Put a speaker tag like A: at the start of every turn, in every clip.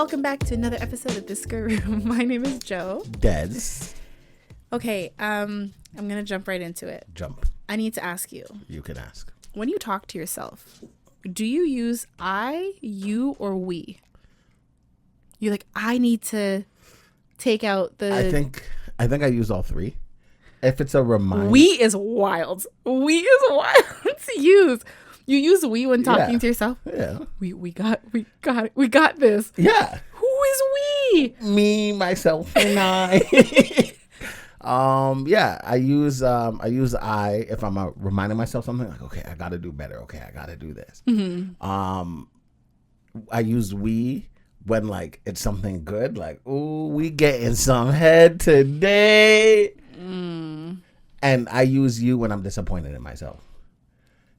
A: welcome back to another episode of This Girl Room. My name is Joe.
B: Des.
A: Okay, I'm gonna jump right into it.
B: Jump.
A: I need to ask you.
B: You can ask.
A: When you talk to yourself, do you use I, you, or we? You're like, I need to take out the...
B: I think I use all three. If it's a reminder.
A: We is wild. We is wild to use. You use we when talking to yourself?
B: Yeah.
A: We got this.
B: Yeah.
A: Who is we?
B: Me, myself, and I. Yeah, I use I if I'm reminding myself something like, okay, I gotta do better. Okay, I gotta do this.
A: Mm-hmm.
B: I use we when like it's something good, like, ooh, we getting some head today. And I use you when I'm disappointed in myself.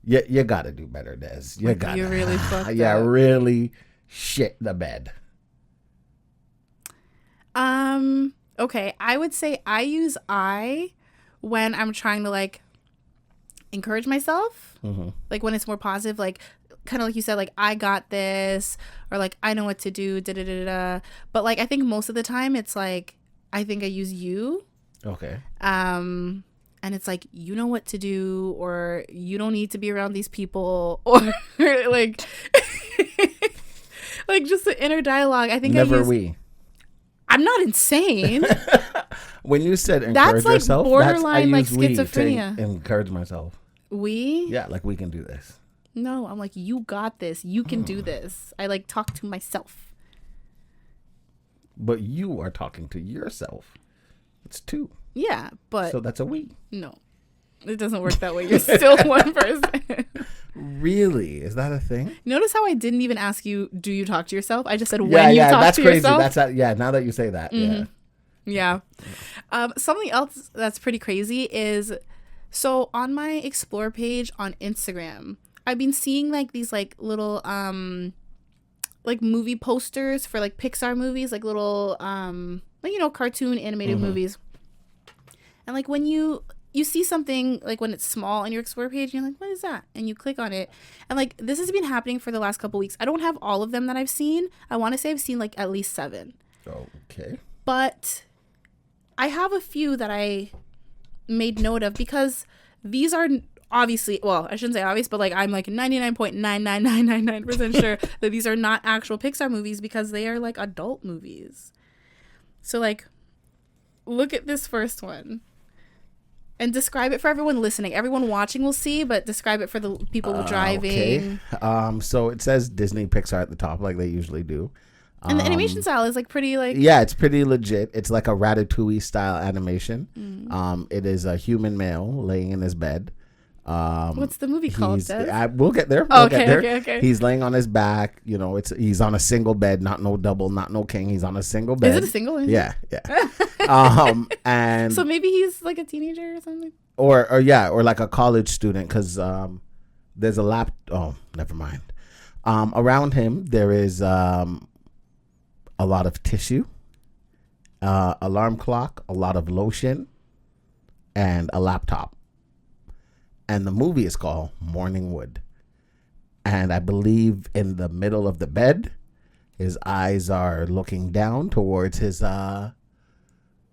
B: You gotta do better, Des. You
A: really fucked up.
B: Yeah, really shit the bed.
A: Okay, I would say I use I when I'm trying to like encourage myself. Mm-hmm. Like when it's more positive, like kind of like you said, like I got this, or like I know what to do, da-da-da-da. But like I think most of the time it's like I think I use you.
B: Okay.
A: And it's like, you know what to do, or you don't need to be around these people, or like like just the inner dialogue. I think
B: never we.
A: I'm not insane.
B: When you said encourage
A: like
B: yourself,
A: borderline
B: that's, I
A: like
B: use
A: schizophrenia.
B: We to encourage myself.
A: We?
B: Yeah, like we can do this.
A: No, I'm like, you got this. You can do this. I like talk to myself.
B: But you are talking to yourself. It's two.
A: Yeah, but...
B: So that's a we.
A: No. It doesn't work that way. You're still one person.
B: Really? Is that a thing?
A: Notice how I didn't even ask you, do you talk to yourself? I just said, when you talk
B: that's
A: to
B: crazy.
A: yourself.
B: That's now that you say that,
A: Yeah. Something else that's pretty crazy is, so on my Explore page on Instagram, I've been seeing like these like little like movie posters for like Pixar movies, like little like, you know, cartoon animated movies. And like when you see something like when it's small on your Explore page, you're like, what is that? And you click on it. And like this has been happening for the last couple weeks. I don't have all of them that I've seen. I want to say I've seen like at least 7.
B: Okay.
A: But I have a few that I made note of because these are obviously, well, I shouldn't say obvious, but like I'm like 99.99999% sure that these are not actual Pixar movies because they are like adult movies. So like, look at this first one. And describe it for everyone listening. Everyone watching will see, but describe it for the people driving.
B: Okay. So it says Disney Pixar at the top, like they usually do.
A: And the animation style is like pretty like...
B: Yeah, it's pretty legit. It's like a Ratatouille style animation. It is a human male laying in his bed.
A: What's the movie called, Des?
B: We'll get there.
A: Okay.
B: He's laying on his back. You know, he's on a single bed, not no double, not no king. He's on a single bed.
A: Is it a single?
B: Yeah. And
A: so maybe he's like a teenager or something.
B: Or like a college student, because there's a lap. Oh, never mind. Around him there is a lot of tissue, alarm clock, a lot of lotion, and a laptop. And the movie is called Morning Wood. And I believe in the middle of the bed, his eyes are looking down towards his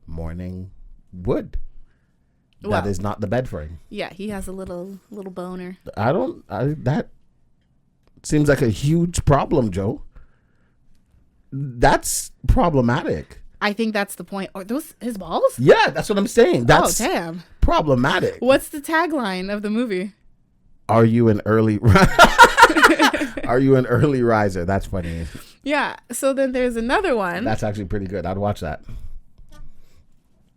B: morning wood. That is not the bed frame.
A: Yeah, he has a little boner.
B: That seems like a huge problem, Joe. That's problematic.
A: I think that's the point. Are those his balls?
B: Yeah, that's what I'm saying. That's
A: damn
B: problematic.
A: What's the tagline of the movie?
B: Are you an early riser? That's funny.
A: Yeah. So then there's another one.
B: That's actually pretty good. I'd watch that.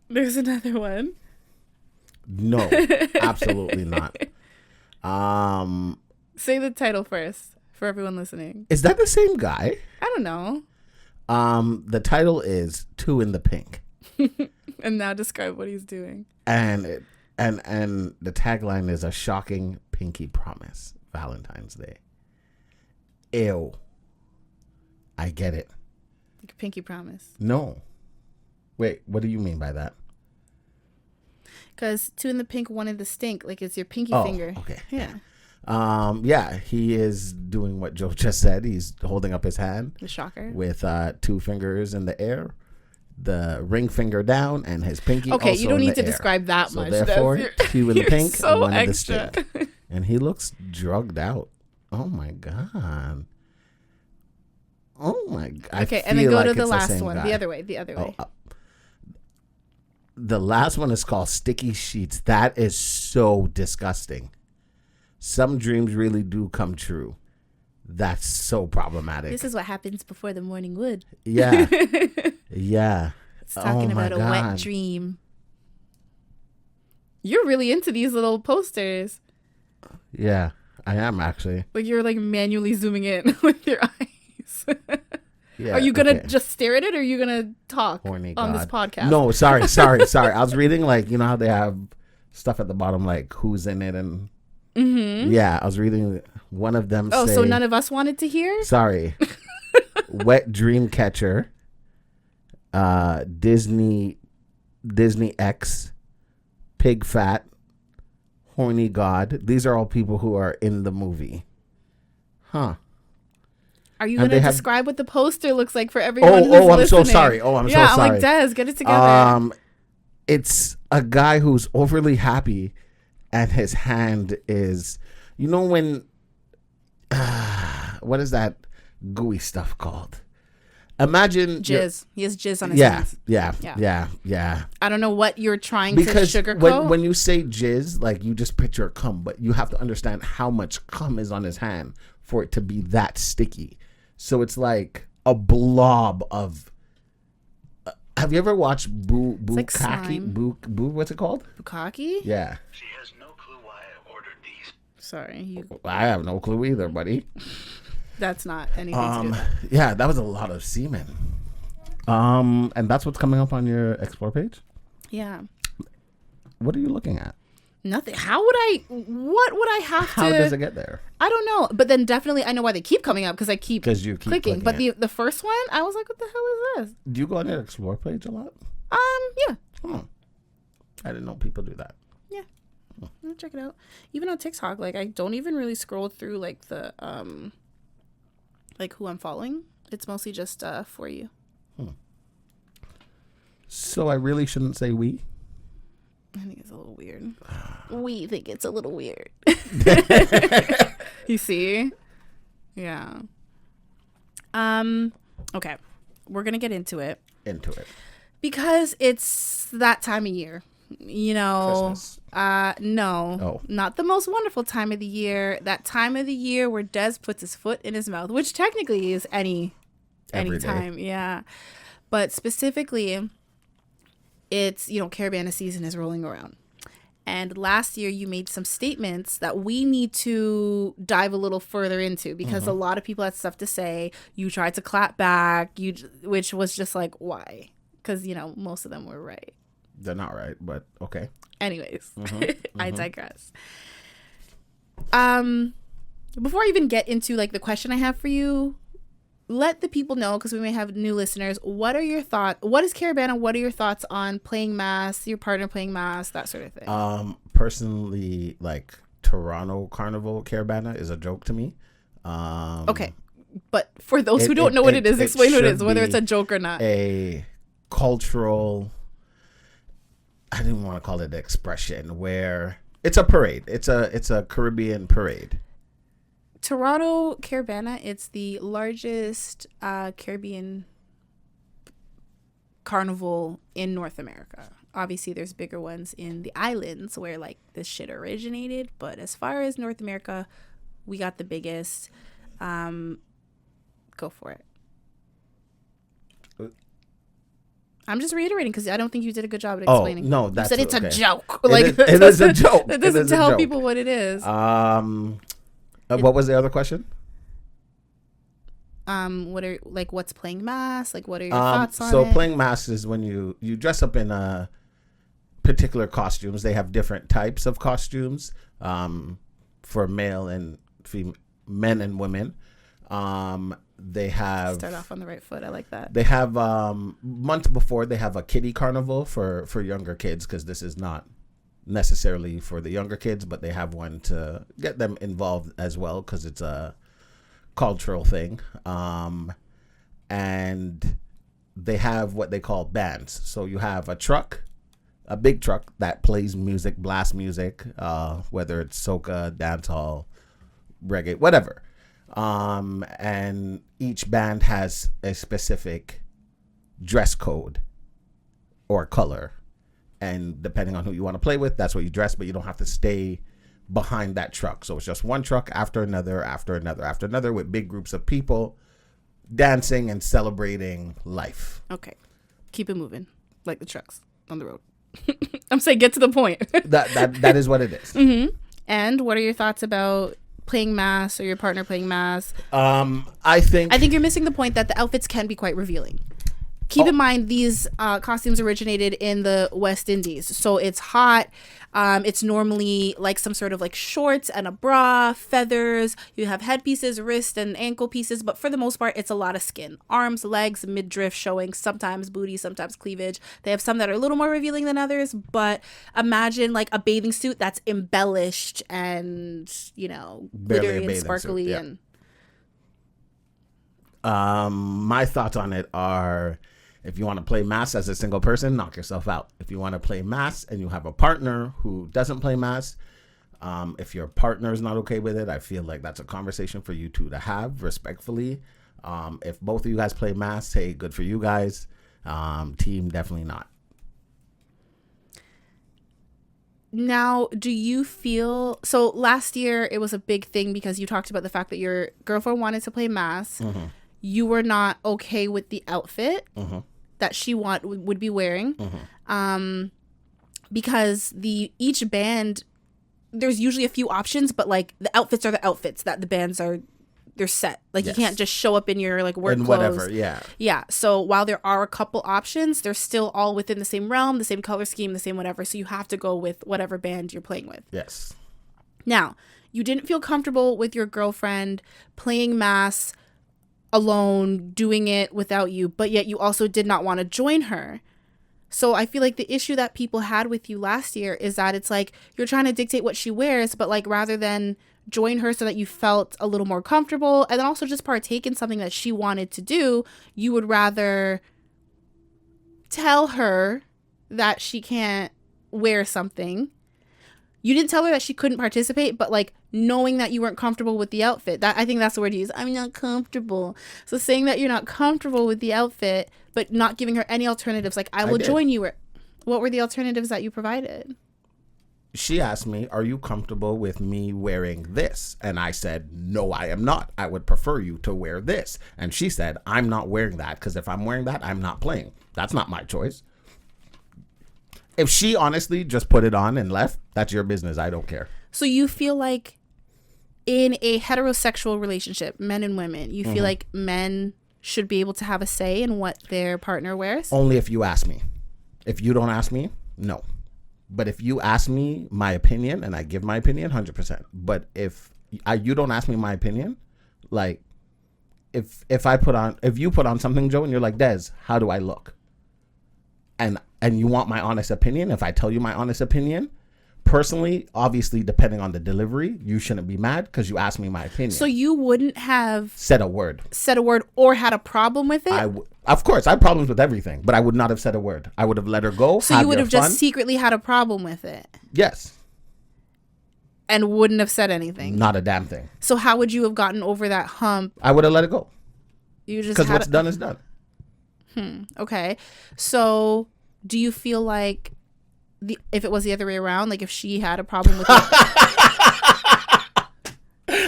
A: There's another one.
B: No, absolutely not.
A: Say the title first for everyone listening.
B: Is that the same guy?
A: I don't know.
B: The title is Two in the Pink.
A: And now describe what he's doing.
B: And the tagline is a shocking pinky promise. Valentine's Day. Ew. I get it.
A: Like a pinky promise.
B: No. Wait, what do you mean by that?
A: Because 2 in the pink, 1 in the stink. Like it's your pinky finger.
B: Okay.
A: Yeah.
B: Yeah, he is doing what Joe just said. He's holding up his hand.
A: The shocker.
B: With 2 fingers in the air, the ring finger down, and his pinky.
A: Okay,
B: also
A: you don't
B: in
A: need to
B: the air.
A: describe that
B: So
A: much.
B: therefore, 2 in the pink
A: so
B: and 1 in the
A: extra.
B: stink. And he looks drugged out. Oh my god. Oh my god.
A: Okay, and then go to the last one.
B: Guy.
A: The other way.
B: The last one is called Sticky Sheets. That is so disgusting. Some dreams really do come true. That's so problematic.
A: This is what happens before the morning wood.
B: Yeah. Yeah.
A: It's talking about a wet dream. You're really into these little posters.
B: Yeah, I am actually.
A: Like you're like manually zooming in with your eyes.
B: Yeah,
A: are you gonna just stare at it, or are you gonna talk
B: Horny
A: on
B: God.
A: this podcast?
B: No, sorry. I was reading, like, you know how they have stuff at the bottom, like who's in it, and yeah, I was reading one of them.
A: Oh,
B: say,
A: so none of us wanted to hear?
B: Sorry. Wet Dream Catcher, Disney X, Pig Fat, Horny God. These are all people who are in the movie. Huh.
A: Are you going to describe what the poster looks like for everyone who's listening?
B: I'm so sorry. I'm so sorry.
A: Yeah, I'm like, Des, get it together.
B: It's a guy who's overly happy, and his hand is, you know when, what is that gooey stuff called? Imagine
A: jizz. He has jizz on his hands.
B: Yeah.
A: I don't know what you're trying
B: because
A: to sugarcoat.
B: When you say jizz, like, you just picture cum, but you have to understand how much cum is on his hand for it to be that sticky. So it's like a blob of. Have you ever watched Bukkake?
A: Like
B: What's it called?
A: Bukkake?
B: Yeah.
C: She has no clue why I ordered these.
A: Sorry,
B: I have no clue either, buddy.
A: That's not anything to do with it.
B: Yeah, that was a lot of semen. And that's what's coming up on your Explore page?
A: Yeah.
B: What are you looking at?
A: Nothing. What would I have to?
B: How does it get there?
A: I don't know. But then definitely I know why they keep coming up, because I keep clicking. But the first one, I was like, what the hell is this?
B: Do you go on your Explore page a lot?
A: Yeah.
B: Oh. I didn't know people do that.
A: Yeah. I'll check it out. Even on TikTok, like, I don't even really scroll through like the like who I'm following. It's mostly just for you.
B: So I really shouldn't say we?
A: I think it's a little weird. We think it's a little weird. You see? Yeah. Okay. We're going to get into it. Because it's that time of year. You know,
B: Christmas.
A: No, not the most wonderful time of the year. That time of the year where Des puts his foot in his mouth, which technically is any time. Yeah. But specifically, it's, Caribana season is rolling around. And last year you made some statements that we need to dive a little further into, because a lot of people had stuff to say. You tried to clap back, which was just like, why? Because, most of them were right.
B: They're not right, but okay.
A: Anyways, I digress. Before I even get into like the question I have for you, let the people know, because we may have new listeners. What are your thoughts? What is Caribana? What are your thoughts on playing mass, your partner playing mass, that sort of thing?
B: Personally, like, Toronto Carnival Caribana is a joke to me.
A: Okay, but for those who don't know what it is, explain what it is, whether it's a joke or not.
B: A cultural, I didn't want to call it expression, where it's a parade. It's a Caribbean parade.
A: Toronto Caribana, it's the largest Caribbean carnival in North America. Obviously, there's bigger ones in the islands where like this shit originated. But as far as North America, we got the biggest. Go for it. I'm just reiterating because I don't think you did a good job at explaining.
B: Oh, no, that's
A: you said it's
B: okay.
A: a joke.
B: It is a joke.
A: It doesn't tell people what it is.
B: What was the other question?
A: What's playing mass? Like, what are your thoughts on it?
B: So playing mass is when you dress up in particular costumes. They have different types of costumes for male and female, men and women. They have
A: start off on the right foot. I like that.
B: They have months before they have a kiddie carnival for younger kids, because this is not necessarily for the younger kids, but they have one to get them involved as well because it's a cultural thing. And they have what they call bands. So you have a big truck that plays music, blast music, whether it's soca, dancehall, reggae, whatever. And each band has a specific dress code or color. And depending on who you want to play with, that's what you dress, but you don't have to stay behind that truck. So it's just one truck after another, after another, after another, with big groups of people dancing and celebrating life.
A: Okay. Keep it moving, like the trucks on the road. I'm saying get to the point.
B: that is what it is.
A: Mm-hmm. And what are your thoughts about playing mass or your partner playing mass?
B: I think
A: you're missing the point that the outfits can be quite revealing. Keep in mind, these costumes originated in the West Indies. So it's hot. It's normally like some sort of like shorts and a bra, feathers. You have headpieces, wrist and ankle pieces. But for the most part, it's a lot of skin. Arms, legs, midriff showing, sometimes booty, sometimes cleavage. They have some that are a little more revealing than others. But imagine like a bathing suit that's embellished and, you know, glittery and sparkly. Suit, yeah.
B: And my thoughts on it are... If you want to play mass as a single person, knock yourself out. If you want to play mass and you have a partner who doesn't play mass, if your partner is not okay with it, I feel like that's a conversation for you two to have respectfully. If both of you guys play mass, hey, good for you guys. Team, definitely not.
A: Now, do you feel... So last year, it was a big thing because you talked about the fact that your girlfriend wanted to play mass. Mm-hmm. You were not okay with the outfit. Mm-hmm. That she would be wearing, mm-hmm. Because each band, there's usually a few options, but like the outfits are the outfits that the bands they're set. Like yes. You can't just show up in your like work clothes.
B: Whatever, yeah.
A: So while there are a couple options, they're still all within the same realm, the same color scheme, the same whatever. So you have to go with whatever band you're playing with.
B: Yes.
A: Now, you didn't feel comfortable with your girlfriend playing mass alone, doing it without you, but yet you also did not want to join her. So I feel like the issue that people had with you last year is that it's like you're trying to dictate what she wears, but like rather than join her so that you felt a little more comfortable and then also just partake in something that she wanted to do, you would rather tell her that she can't wear something. You didn't tell her that she couldn't participate, but like knowing that you weren't comfortable with the outfit. That I think that's the word to use. I'm not comfortable. So saying that you're not comfortable with the outfit, but not giving her any alternatives. Like, I will join you. What were the alternatives that you provided?
B: She asked me, are you comfortable with me wearing this? And I said, no, I am not. I would prefer you to wear this. And she said, I'm not wearing that because if I'm wearing that, I'm not playing. That's not my choice. If she honestly just put it on and left, that's your business. I don't care.
A: So you feel like in a heterosexual relationship, men and women, you feel like men should be able to have a say in what their partner wears?
B: Only if you ask me. If you don't ask me, no. But if you ask me my opinion and I give my opinion, 100%. But if you don't ask me my opinion, like if you put on something, Joe, and you're like, Des, how do I look? And you want my honest opinion, if I tell you my honest opinion, personally, obviously, depending on the delivery, you shouldn't be mad because you asked me my opinion.
A: So you wouldn't have
B: said a word
A: or had a problem with it?
B: Of course, I have problems with everything, but I would not have said a word. I would have let her go.
A: So you would have just secretly had a problem with it?
B: Yes.
A: And wouldn't have said anything?
B: Not a damn thing.
A: So how would you have gotten over that hump?
B: I would have let it go.
A: Because
B: what's done is done.
A: Okay. So do you feel like if it was the other way around, like if she had a problem with it?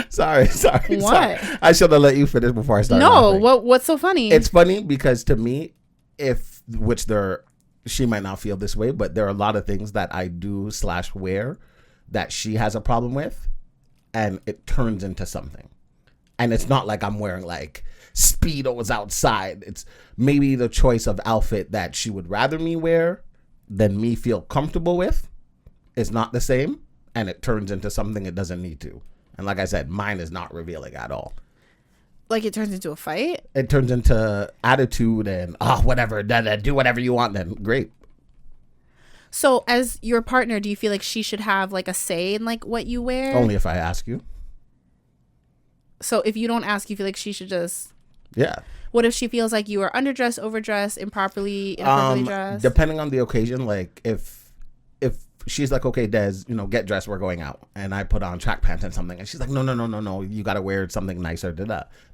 B: Sorry.
A: What?
B: I should have let you finish before I started.
A: No, what's so funny?
B: It's funny because to me, she might not feel this way, but there are a lot of things that I do / wear that she has a problem with, and it turns into something. And it's not like I'm wearing like Speedos outside. It's maybe the choice of outfit that she would rather me wear than me feel comfortable with is not the same, and it turns into something it doesn't need to. And like I said, mine is not revealing at all.
A: Like it turns into a fight?
B: It turns into attitude and whatever, do whatever you want then. Great.
A: So as your partner, do you feel like she should have like a say in like what you wear?
B: Only if I ask you.
A: So if you don't ask, you feel like she should just...
B: Yeah.
A: What if she feels like you are underdressed, overdressed, improperly dressed?
B: Depending on the occasion, like if she's like, okay, Des, get dressed, we're going out, and I put on track pants and something, and she's like, no, you got to wear something nicer,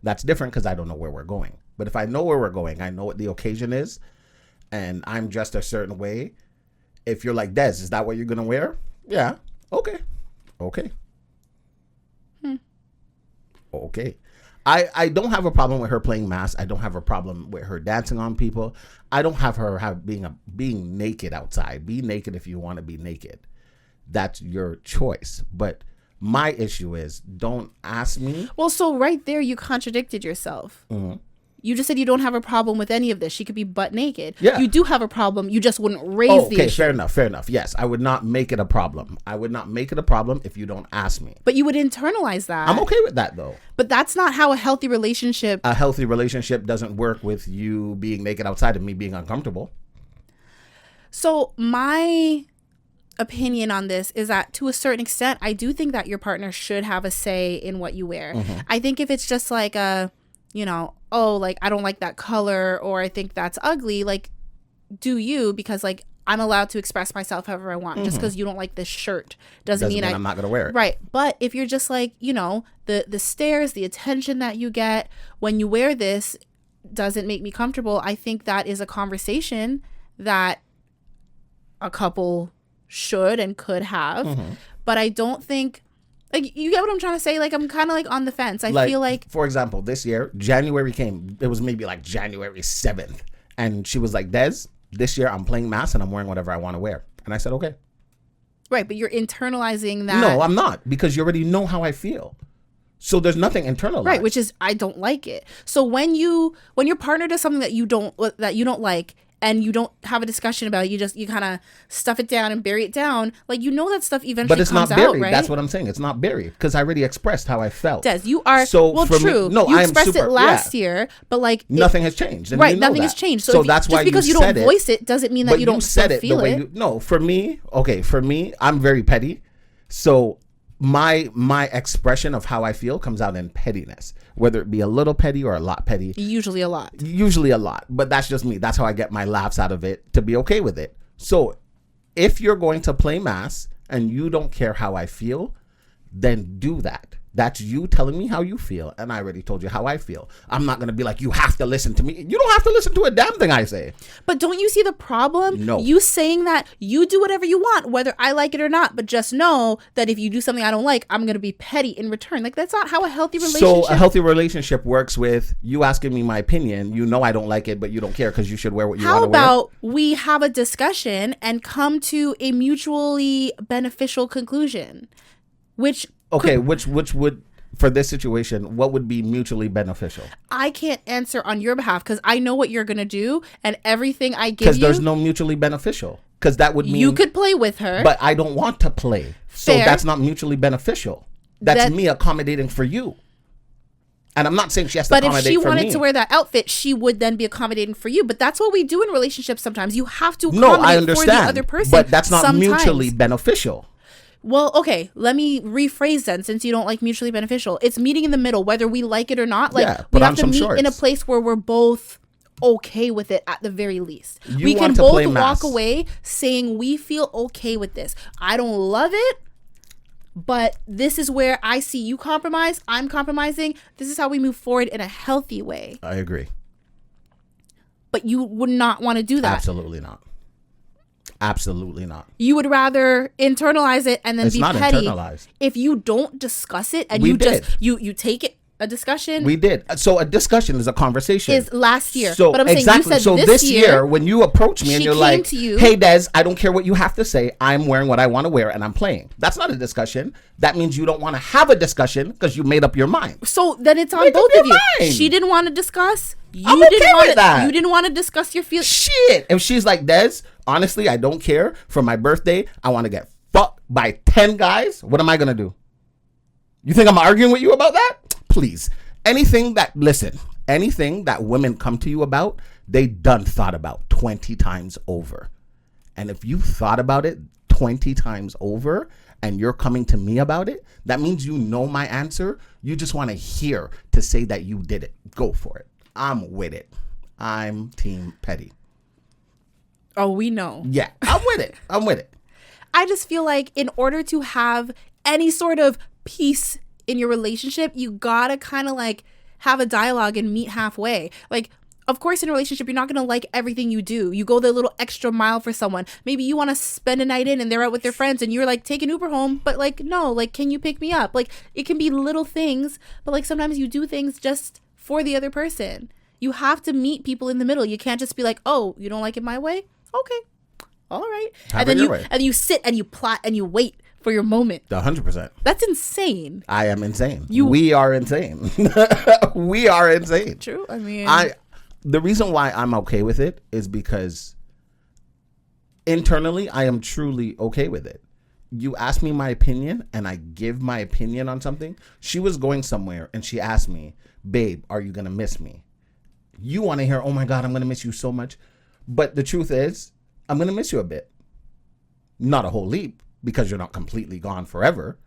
B: that's different because I don't know where we're going. But if I know where we're going, I know what the occasion is, and I'm dressed a certain way. If you're like, Des, is that what you're gonna wear? Yeah. Okay. Okay. I don't have a problem with her playing mass. I don't have a problem with her dancing on people. I don't have her being naked outside. Be naked if you want to be naked. That's your choice. But my issue is, don't ask me.
A: Well, so right there, you contradicted yourself. Mm-hmm. You just said you don't have a problem with any of this. She could be butt naked.
B: Yeah.
A: You do have a problem. You just wouldn't raise the issue.
B: Okay, fair enough. Yes, I would not make it a problem. I would not make it a problem if you don't ask me.
A: But you would internalize that.
B: I'm okay with that, though.
A: But that's not how a healthy relationship...
B: A healthy relationship doesn't work with you being naked outside and me being uncomfortable.
A: So my opinion on this is that to a certain extent, I do think that your partner should have a say in what you wear. Mm-hmm. I think if it's just like a... oh, like, I don't like that color, or I think that's ugly, like, do you, because, like, I'm allowed to express myself however I want. Mm-hmm. Just because you don't like this shirt doesn't mean
B: I'm not going to wear it.
A: Right. But if you're just like, the stares, the attention that you get when you wear this doesn't make me comfortable, I think that is a conversation that a couple should and could have. Mm-hmm. But I don't think... Like, you get what I'm trying to say? Like, I'm kind of, like, on the fence. I feel like...
B: For example, this year, January came. It was maybe, like, January 7th. And she was like, Des, this year I'm playing mass and I'm wearing whatever I want to wear. And I said, okay.
A: Right, but you're internalizing that...
B: No, I'm not. Because you already know how I feel. So there's nothing internalized.
A: Right, which is, I don't like it. So when your partner does something that you don't like... and you don't have a discussion about it, you kind of stuff it down and bury it down, like, that stuff eventually
B: but it's
A: comes
B: not buried.
A: Out, right?
B: That's what I'm saying. It's not buried because I already expressed how I felt.
A: Des, you are true.
B: Me, no,
A: you
B: I am
A: expressed it last year, but like
B: nothing has changed. And
A: right, nothing has changed. So
B: that's why
A: just because you don't voice it doesn't mean that you don't
B: said it
A: feel
B: the way
A: it.
B: No, for me, I'm very petty. So my expression of how I feel comes out in pettiness, whether it be a little petty or a lot petty.
A: Usually a lot.
B: But that's just me. That's how I get my laughs out of it, to be okay with it. So if you're going to play mass and you don't care how I feel, then do that. That's you telling me how you feel, and I already told you how I feel. I'm not going to be like, you have to listen to me. You don't have to listen to a damn thing I say.
A: But don't you see the problem?
B: No.
A: You saying that you do whatever you want, whether I like it or not, but just know that if you do something I don't like, I'm going to be petty in return. Like, that's not how a healthy relationship...
B: So a healthy relationship works with you asking me my opinion. You know I don't like it, but you don't care because you should wear what you want to wear.
A: How about we have a discussion and come to a mutually beneficial conclusion? Which
B: would, for this situation, what would be mutually beneficial?
A: I can't answer on your behalf because I know what you're going to do, and everything I give you...
B: Because there's no mutually beneficial. Because that would mean...
A: You could play with her.
B: But I don't want to play. So that's not mutually beneficial. That's me accommodating for you. And I'm not saying she has to accommodate for me. But if she wanted
A: to wear that outfit, she would then be accommodating for you. But that's what we do in relationships sometimes. You have to accommodate for the other person.
B: But that's not mutually beneficial.
A: Well, okay, let me rephrase then, since you don't like mutually beneficial. It's meeting in the middle, whether we like it or not. Like, we have to meet in a place where we're both okay with it at the very least. We can both walk away saying we feel okay with this. I don't love it, but this is where I see you compromise. I'm compromising. This is how we move forward in a healthy way.
B: I agree.
A: But you would not want to do that.
B: Absolutely not. Absolutely not.
A: You would rather internalize it and then
B: it's
A: be
B: not
A: petty.
B: Internalized.
A: If you don't discuss it and you take it a discussion.
B: We did. So a discussion is a conversation.
A: Is last year.
B: So
A: but I'm saying you said
B: this year when you approach me and you're like,
A: you,
B: hey Des, I don't care what you have to say. I'm wearing what I want to wear and I'm playing. That's not a discussion. That means you don't want to have a discussion because you made up your mind.
A: So then it's on both of you. Mind. She didn't want to discuss.
B: I'm okay with that.
A: You didn't want to discuss your feelings.
B: Shit. If she's like, Des, honestly, I don't care. For my birthday, I want to get fucked by 10 guys. What am I going to do? You think I'm arguing with you about that? Please. Anything that women come to you about, they done thought about 20 times over. And if you thought about it 20 times over and you're coming to me about it, that means you know my answer. You just want to hear to say that you did it. Go for it. I'm with it. I'm team petty.
A: Oh, we know.
B: Yeah, I'm with it. I'm with it.
A: I just feel like in order to have any sort of peace in your relationship, you gotta kind of like have a dialogue and meet halfway. Like, of course, in a relationship, you're not going to like everything you do. You go the little extra mile for someone. Maybe you want to spend a night in and they're out with their friends and you're like, take an Uber home. But like, no, like, can you pick me up? Like, it can be little things, but like sometimes you do things just for the other person. You have to meet people in the middle. You can't just be like, oh, you don't like it my way? Okay. All right.
B: Have
A: and
B: it
A: then
B: your way.
A: and you sit and you plot and you wait for your moment.
B: 100%.
A: That's insane.
B: I am insane. We are insane. We are insane.
A: True. I mean,
B: the reason why I'm okay with it is because internally I am truly okay with it. You ask me my opinion and I give my opinion on something. She was going somewhere and she asked me, babe, are you going to miss me? You want to hear, oh my God, I'm going to miss you so much. But the truth is, I'm going to miss you a bit. Not a whole leap because you're not completely gone forever.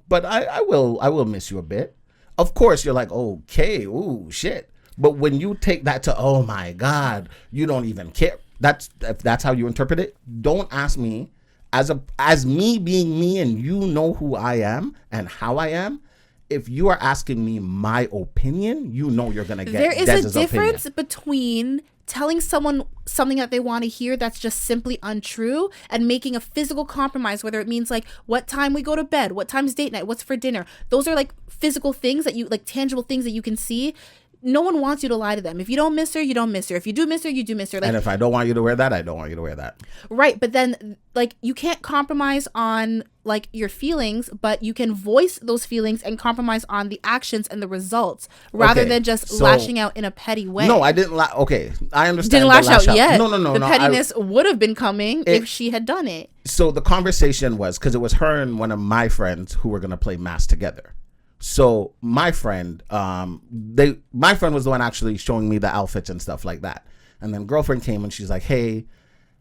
B: But I will miss you a bit. Of course, you're like, okay, ooh, shit. But when you take that to, oh my God, you don't even care. If that's how you interpret it. Don't ask me as me being me and you know who I am and how I am. If you are asking me my opinion, you know you're going to get
A: there is
B: Dez's
A: a difference
B: opinion.
A: between telling someone something that they want to hear that's just simply untrue and making a physical compromise, whether it means like what time we go to bed, what time's date night, what's for dinner. Those are like physical things that you like, tangible things that you can see. No one wants you to lie to them. If you don't miss her, you don't miss her. If you do miss her, you do miss her. Like,
B: And if I don't want you to wear that, I don't want you to wear that.
A: right. But then like you can't compromise on like your feelings, but you can voice those feelings and compromise on the actions and the results rather
B: Okay,
A: than just
B: so-
A: lashing out in a petty way.
B: No, I didn't. Okay, I understand.
A: Didn't
B: the
A: lash out yet.
B: No.
A: The pettiness would have been coming if she had done it.
B: So the conversation was because it was her and one of my friends who were gonna play mass together. So my friend, my friend was the one actually showing me the outfits and stuff like that. And then girlfriend came and she's like, hey,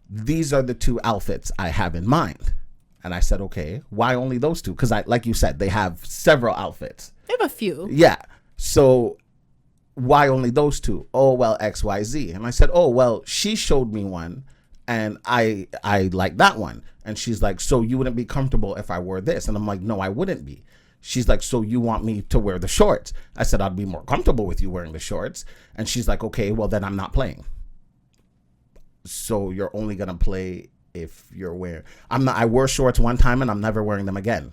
B: these are the two outfits I have in mind. And I said, okay, why only those two? Because like you said, they have several outfits.
A: I have a few.
B: Yeah. So why only those two? Oh, well, XYZ. And I said, oh, well, she showed me one and I like that one. And she's like, so you wouldn't be comfortable if I wore this? And I'm like, no, I wouldn't be. She's like, so you want me to wear the shorts? I said, I'd be more comfortable with you wearing the shorts. And she's like, okay, well, then I'm not playing. So you're only going to play if you're wearing... I wore shorts one time and I'm never wearing them again.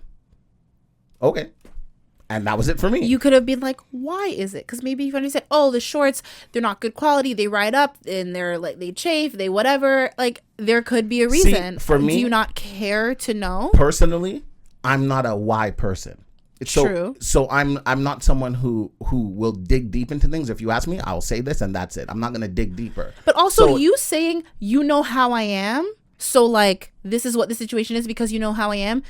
B: Okay. And that was it for me.
A: You could have been like, why is it? Because maybe if you said, oh, the shorts, they're not good quality. They ride up and they're like, they chafe, they whatever. Like, there could be a reason.
B: See, for me...
A: Do you not care to know?
B: Personally, I'm not a why person.
A: True.
B: So I'm not someone who will dig deep into things. If you ask me, I'll say this and that's it. I'm not gonna dig deeper.
A: But also, you saying you know how I am, so like this is what the situation is because you know how I am.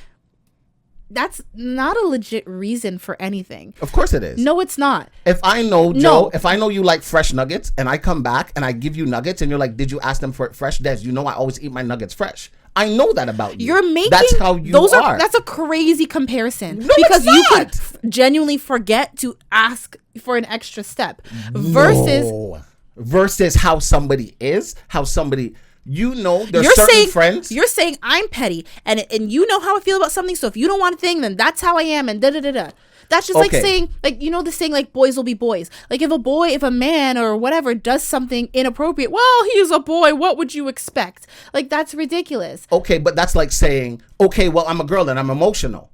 A: That's not a legit reason for anything.
B: Of course it is.
A: No, it's not.
B: If I know, Joe, if I know you like fresh nuggets and I come back and I give you nuggets and you're like, did you ask them for it fresh? Des, you know I always eat my nuggets fresh. I know that about you.
A: You're making
B: that's how you are.
A: That's a crazy comparison.
B: No,
A: because
B: it's
A: you
B: not.
A: could genuinely forget to ask for an extra step versus
B: versus how somebody is, how somebody, you know, there's
A: you're
B: certain
A: saying,
B: friends.
A: You're saying I'm petty and you know how I feel about something. So if you don't want a thing, then that's how I am and da da da da. That's just like saying, like, you know, the saying, like, boys will be boys. Like, if a man or whatever does something inappropriate, well, he's a boy. What would you expect? Like, that's ridiculous.
B: Okay, but that's like saying, okay, well, I'm a girl and I'm emotional.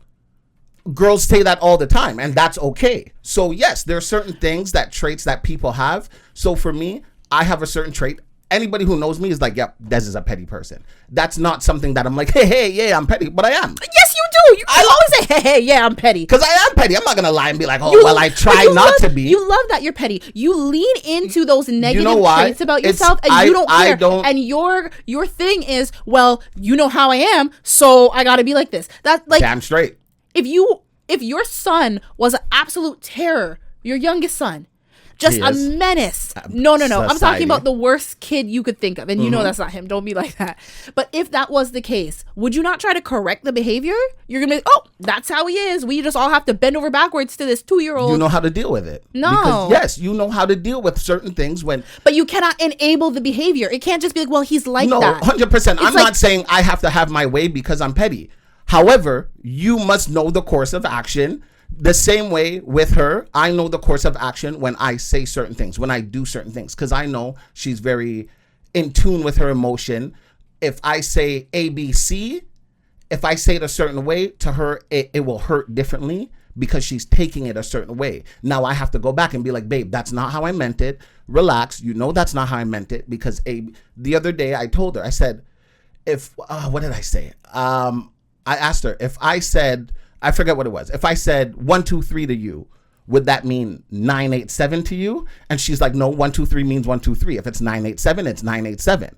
B: Girls say that all the time, and that's okay. So, yes, there are certain things, traits that people have. So, for me, I have a certain trait. Anybody who knows me is like, yep, Des is a petty person. That's not something that I'm like, hey, yeah, I'm petty, but I am.
A: Yes, you do. You always say, hey, yeah, I'm petty.
B: Because I am petty. I'm not going to lie and be like, I try not to be.
A: You love that you're petty. You lean into those negative traits about
B: It's-
A: yourself and you don't care.
B: I don't.
A: And your thing is, well, you know how I am, so I got to be like this. That like
B: Damn straight.
A: If your son was an absolute terror, your youngest son, Just
B: He
A: a
B: is.
A: menace. No. I'm talking
B: Society.
A: about the worst kid you could think of. And you know that's not him. Don't be like that. But if that was the case, would you not try to correct the behavior? You're going to be, oh, that's how he is. We just all have to bend over backwards to this 2-year-old.
B: You know how to deal with it.
A: No.
B: Because, yes, you know how to deal with certain things when...
A: But you cannot enable the behavior. It can't just be like, well, he's like
B: No,
A: that.
B: 100%. I'm
A: like-
B: not saying I have to have my way because I'm petty. However, you must know the course of action. The same way with her, I know the course of action when I say certain things, when I do certain things, because I know she's very in tune with her emotion. If I say ABC, if I say it a certain way to her, it will hurt differently because she's taking it a certain way. Now I have to go back and be like, babe, that's not how I meant it. Relax. You know that's not how I meant it, because the other day I told her, I said, what did I say? I asked her if I said, I forget what it was. If I said 1, 2, 3 to you, would that mean 9, 8, 7 to you? And she's like, no, 1, 2, 3 means 1, 2, 3. If it's 9, 8, 7, it's 9, 8, 7.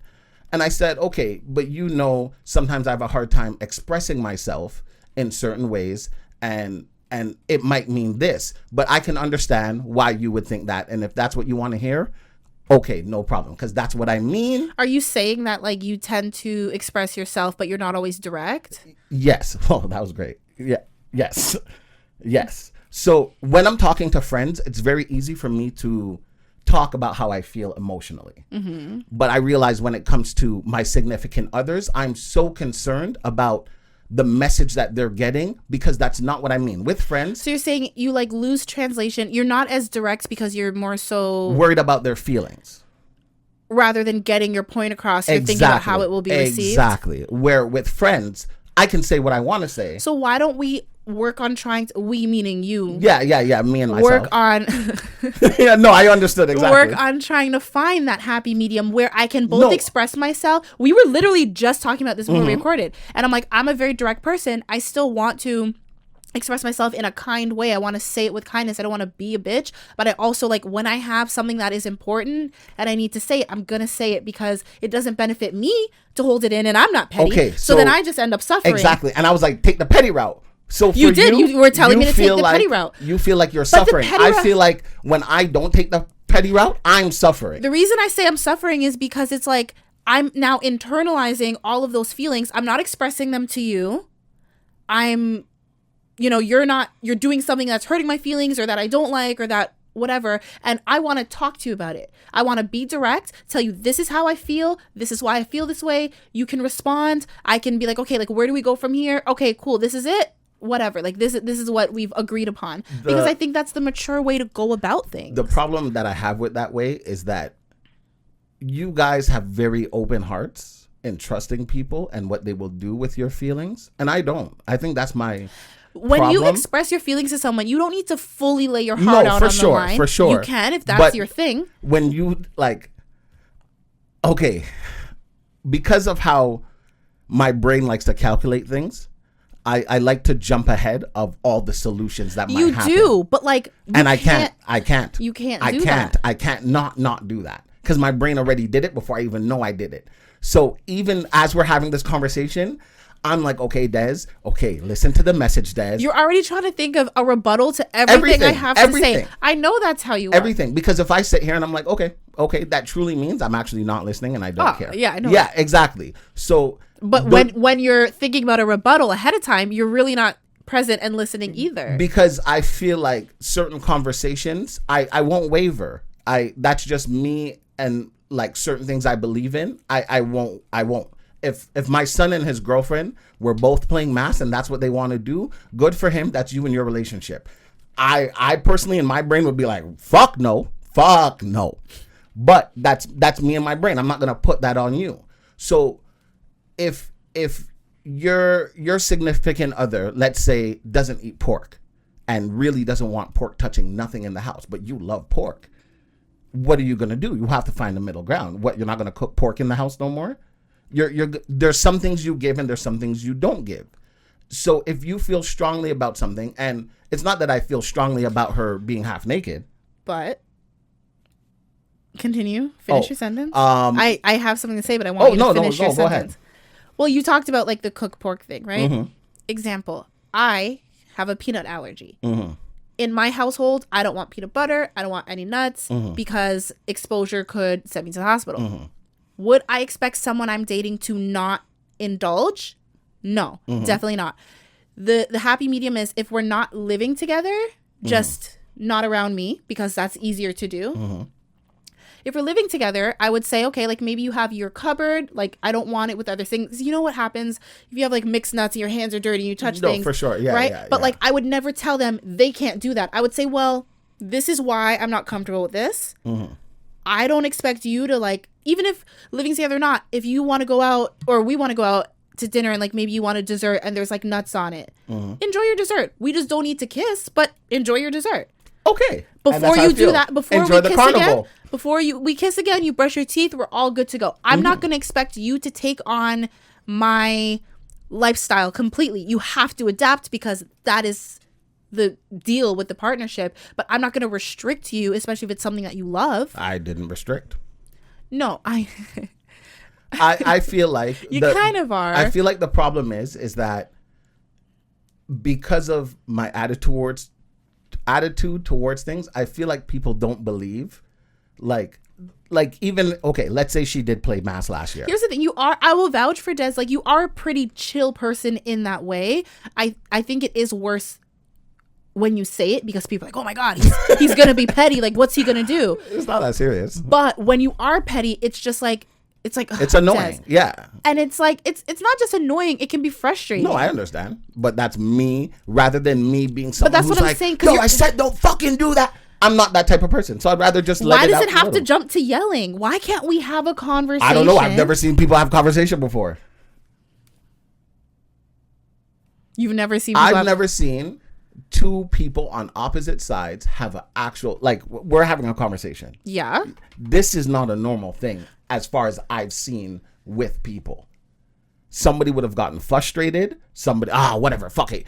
B: And I said, okay, but you know, sometimes I have a hard time expressing myself in certain ways, and it might mean this, but I can understand why you would think that. And if that's what you want to hear, okay, no problem, because that's what I mean.
A: Are you saying that like you tend to express yourself, but you're not always direct?
B: Yes. Oh, that was great. Yeah. Yes. Yes. So when I'm talking to friends, it's very easy for me to talk about how I feel emotionally. Mm-hmm. But I realize when it comes to my significant others, I'm so concerned about the message that they're getting, because that's not what I mean. With friends.
A: So you're saying you like lose translation. You're not as direct because you're more so
B: worried about their feelings.
A: Rather than getting your point across, you're thinking about how it will be received.
B: Exactly. Where with friends, I can say what I want to say.
A: So why don't we work on trying to, we meaning you.
B: Yeah, me and myself.
A: Work on.
B: Yeah, no, I understood exactly.
A: Work on trying to find that happy medium where I can both express myself. We were literally just talking about this before we recorded. And I'm like, I'm a very direct person. I still want to express myself in a kind way. I want to say it with kindness. I don't want to be a bitch, but I also like when I have something that is important and I need to say it, I'm going to say it because it doesn't benefit me to hold it in and I'm not petty. Okay, so then I just end up suffering.
B: Exactly. And I was like, take the petty route. So for
A: you were telling me to take the petty route.
B: You feel like you're suffering. I feel like when I don't take the petty route, I'm suffering.
A: The reason I say I'm suffering is because it's like I'm now internalizing all of those feelings. I'm not expressing them to you. You're doing something that's hurting my feelings or that I don't like or that whatever. And I want to talk to you about it. I want to be direct, tell you this is how I feel. This is why I feel this way. You can respond. I can be like, okay, like where do we go from here? Okay, cool. This is it. Whatever. Like this is what we've agreed upon. Because I think that's the mature way to go about things.
B: The problem that I have with that way is that you guys have very open hearts in trusting people and what they will do with your feelings. And I don't. I think that's my
A: When you express your feelings to someone, you don't need to fully lay your heart out on the line.
B: For sure.
A: You can if that's your thing.
B: When you because of how my brain likes to calculate things, I like to jump ahead of all the solutions that might happen.
A: You do, but I can't.
B: You can't
A: do that.
B: I can't not do that because my brain already did it before I even know I did it. So even as we're having this conversation, I'm like, okay, Des. Okay, listen to the message, Des.
A: You're already trying to think of a rebuttal to everything I have to say. I know that's how you are.
B: Everything. Because if I sit here and I'm like, okay, that truly means I'm actually not listening and I don't care.
A: Yeah, I know.
B: Yeah, exactly. So,
A: but when you're thinking about a rebuttal ahead of time, you're really not present and listening either.
B: Because I feel like certain conversations, I won't waver. That's just me, and like certain things I believe in, I won't. If my son and his girlfriend were both playing mass and that's what they want to do, good for him. That's you and your relationship. I personally in my brain would be like, fuck no. But that's me in my brain. I'm not gonna put that on you. So if your significant other, let's say, doesn't eat pork and really doesn't want pork touching nothing in the house, but you love pork, what are you gonna do? You have to find the middle ground. What, you're not gonna cook pork in the house no more? There's some things you give and there's some things you don't give. So if you feel strongly about something, and it's not that I feel strongly about her being half naked,
A: but continue. Finish your sentence. I have something to say, but I want you to finish your sentence. Go ahead. Well, you talked about like the cooked pork thing, right? Mm-hmm. Example: I have a peanut allergy. Mm-hmm. in my household, I don't want peanut butter. I don't want any nuts because exposure could send me to the hospital. Would I expect someone I'm dating to not indulge? No, definitely not. The happy medium is if we're not living together, just not around me because that's easier to do. If we're living together, I would say, okay, like maybe you have your cupboard. Like I don't want it with other things. You know what happens if you have like mixed nuts and your hands are dirty and you touch things?
B: For sure. Yeah.
A: Right.
B: Yeah,
A: but like I would never tell them they can't do that. I would say, well, this is why I'm not comfortable with this. I don't expect you to like, even if living together or not, if you want to go out or we want to go out to dinner and like maybe you want a dessert and there's like nuts on it, enjoy your dessert. We just don't need to kiss, but enjoy your dessert.
B: Okay.
A: Before you do that, before
B: Enjoy the carnival.
A: we kiss again, you brush your teeth, we're all good to go. I'm not going to expect you to take on my lifestyle completely. You have to adapt because that is the deal with the partnership, but I'm not going to restrict you, especially if it's something that you love.
B: I didn't restrict.
A: No, I
B: feel like
A: you kind of are.
B: I feel like the problem is that because of my attitude towards things, I feel like people don't believe like even okay, let's say she did play mass last year.
A: Here's the thing, I will vouch for Des, like you are a pretty chill person in that way. I think it is worse when you say it because people are like, oh my god, he's gonna be petty, like what's he gonna do?
B: It's not that serious.
A: But when you are petty, it's just like it's
B: annoying.
A: Des.
B: Yeah.
A: And it's like it's not just annoying, it can be frustrating.
B: No, I understand. But that's me rather than me being someone
A: that's
B: who's
A: what I'm
B: like,
A: saying,
B: no, I said don't fucking do that. I'm not that type of person. So I'd rather just let
A: Why
B: it out.
A: does it have
B: little.
A: to jump to yelling? Why can't we have a conversation?
B: I don't know. I've never seen people have conversation before.
A: You've never seen
B: I've never seen two people on opposite sides have an actual, like, we're having a conversation.
A: Yeah.
B: This is not a normal thing as far as I've seen with people. Somebody would have gotten frustrated. Somebody, whatever, fuck it.